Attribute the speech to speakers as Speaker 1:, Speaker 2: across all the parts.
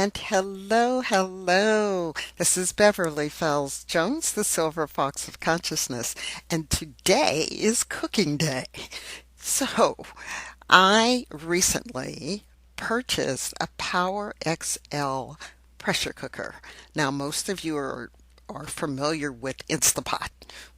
Speaker 1: And hello, hello. This is Beverly Fells Jones, the Silver Fox of Consciousness, and today is cooking day. So, I recently purchased a Power XL pressure cooker. Now, most of you are familiar with Instapot.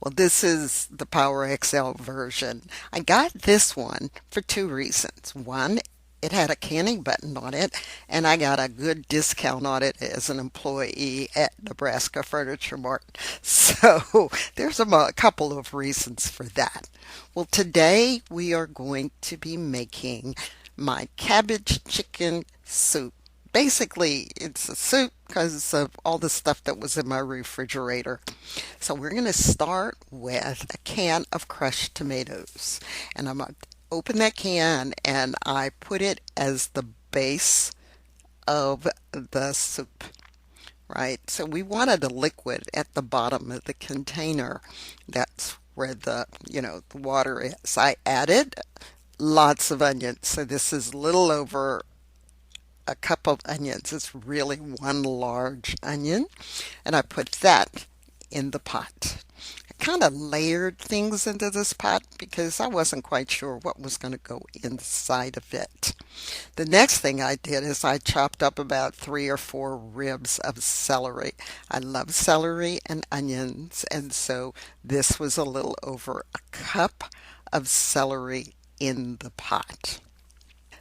Speaker 1: Well, this is the Power XL version. I got this one for two reasons. One, it had a canning button on it, and I got a good discount on it as an employee at Nebraska Furniture Mart. So there's a couple of reasons for that. Well, today we are going to be making my cabbage chicken soup. Basically, it's a soup because of all the stuff that was in my refrigerator. So we're going to start with a can of crushed tomatoes. And I'm going to open that can and I put it as the base of the soup, right? So we wanted a liquid at the bottom of the container. That's where the water is. I added lots of onions. So this is a little over a cup of onions. It's really one large onion. And I put that in the pot. I kind of layered things into this pot because I wasn't quite sure what was going to go inside of it. The next thing I did is I chopped up about 3 or 4 ribs of celery. I love celery and onions, and so this was a little over a cup of celery in the pot.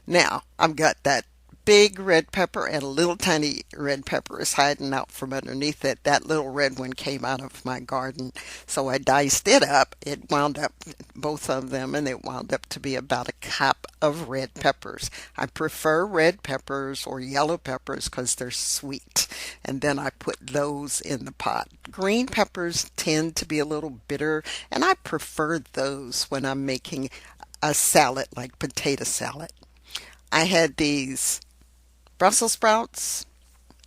Speaker 1: Now, I've got that big red pepper and a little tiny red pepper is hiding out from underneath it. That little red one came out of my garden. So I diced it up. It wound up, both of them, and it wound up to be about a cup of red peppers. I prefer red peppers or yellow peppers because they're sweet. And then I put those in the pot. Green peppers tend to be a little bitter, and I prefer those when I'm making a salad like potato salad. I had these Brussels sprouts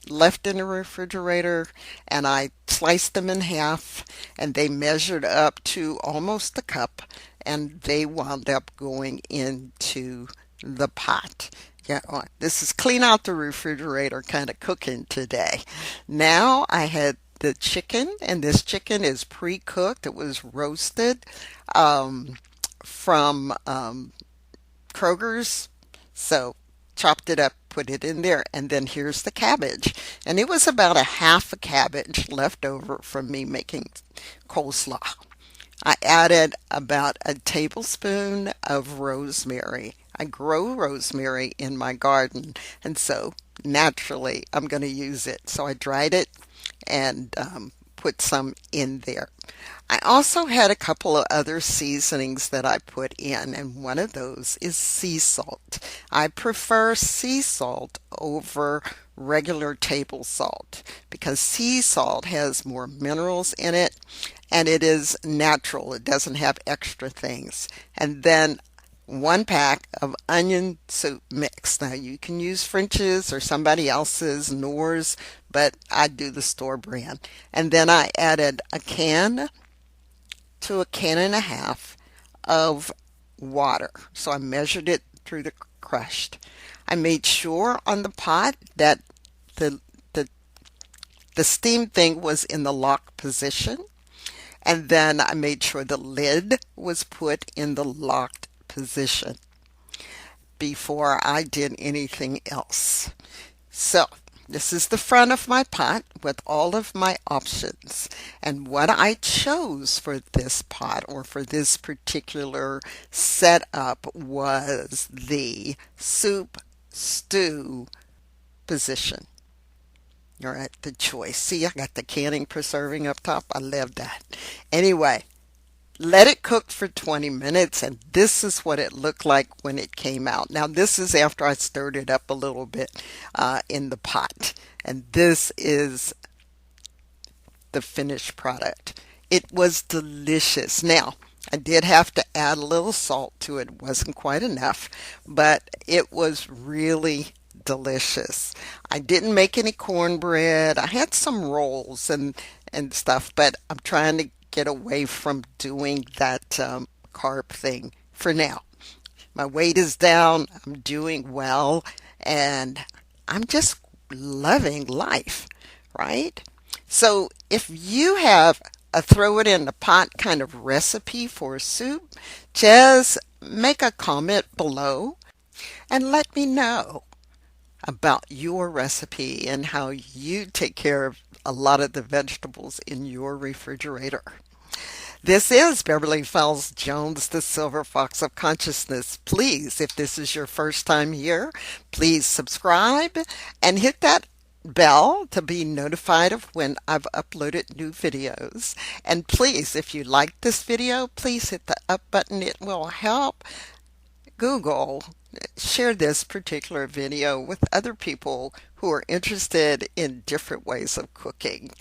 Speaker 1: left in the refrigerator and I sliced them in half and they measured up to almost a cup and they wound up going into the pot. Yeah, this is clean out the refrigerator kind of cooking today. Now I had the chicken, and this chicken is pre-cooked. It was roasted from Kroger's. So chopped it up, put it in there, and then here's the cabbage. And it was about a half a cabbage left over from me making coleslaw. I added about a tablespoon of rosemary. I grow rosemary in my garden, and so naturally I'm going to use it. So I dried it and put some in there. I also had a couple of other seasonings that I put in, and one of those is sea salt. I prefer sea salt over regular table salt because sea salt has more minerals in it and it is natural. It doesn't have extra things. And then 1 pack of onion soup mix. Now you can use French's or somebody else's, Knorr's, but I do the store brand. And then I added a can to a can and a half of water. So I measured it through the crushed. I made sure on the pot that the the the steam thing was in the lock position, and then I made sure the lid was put in the locked position before I did anything else. So this is the front of my pot with all of my options. And what I chose for this pot or for this particular setup was the soup stew position. All right, the choice. See, I got the canning preserving up top. I love that. Anyway, let it cook for 20 minutes, and this is what it looked like when it came out. Now, this is after I stirred it up a little bit in the pot, and this is the finished product. It was delicious. Now, I did have to add a little salt to it. It wasn't quite enough, but it was really delicious. I didn't make any cornbread. I had some rolls and stuff, but I'm trying to get away from doing that carb thing for now. My weight is down. I'm doing well, and I'm just loving life, right? So if you have a throw it in the pot kind of recipe for soup, just make a comment below and let me know about your recipe and how you take care of a lot of the vegetables in your refrigerator. This is Beverly Fells Jones, the Silver Fox of Consciousness. Please, if this is your first time here, please subscribe and hit that bell to be notified of when I've uploaded new videos. And please, if you like this video, please hit the up button. It will help Google share this particular video with other people who are interested in different ways of cooking.